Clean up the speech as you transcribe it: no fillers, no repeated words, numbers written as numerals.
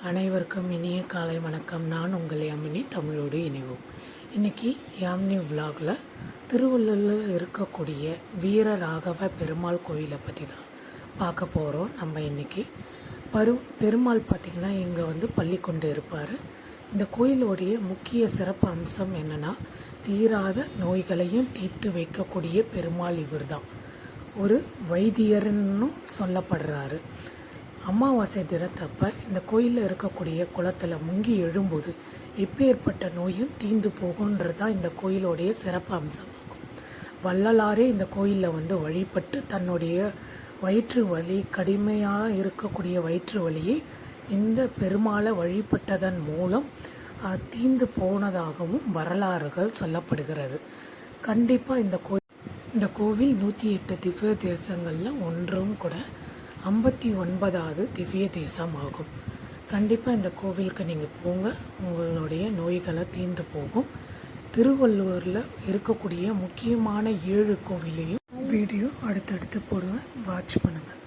அனைவருக்கும் இனிய காலை வணக்கம். நான் உங்கள் யாமினி. தமிழோடு இணைவோம். இன்றைக்கி யாமினி விலாகில் திருவள்ளூரில் இருக்கக்கூடிய வீரராகவ பெருமாள் கோயிலை பற்றி தான் பார்க்க போகிறோம். நம்ம இன்றைக்கி பெருமாள் பார்த்திங்கன்னா இங்கே பள்ளி கொண்டு இருப்பார். இந்த கோயிலோடைய முக்கிய சிறப்பு அம்சம் என்னென்னா, தீராத நோய்களையும் தீர்த்து வைக்கக்கூடிய பெருமாள் இவர் தான். ஒரு வைத்தியர்னு சொல்லப்படுறாரு. அமாவாசை தினத்தப்ப இந்த கோயிலில் இருக்கக்கூடிய குளத்தில் முங்கி எழும்போது எப்பேற்பட்ட நோயும் தீர்ந்து போகுன்றது தான் இந்த கோயிலோடைய சிறப்பு அம்சமாகும். வள்ளலாரே இந்த கோயிலில் வழிபட்டு தன்னுடைய வயிற்று வலி, கடுமையாக இருக்கக்கூடிய வயிற்று வலியை இந்த பெருமாளை வழிபட்டதன் மூலம் தீர்ந்து போனதாகவும் வரலாறுகள் சொல்லப்படுகிறது. கண்டிப்பாக இந்த கோவில் 108 திவ்ய தேசங்களில் ஒன்றும் கூட 59வது திவ்ய தேசம் ஆகும். கண்டிப்பாக இந்த கோவிலுக்கு நீங்கள் போங்க, உங்களுடைய நோய்களை தீர்ந்து போகும். திருவள்ளூரில் இருக்கக்கூடிய முக்கியமான 7 கோவிலையும் வீடியோ அடுத்தடுத்து போடுவேன், வாட்ச் பண்ணுங்கள்.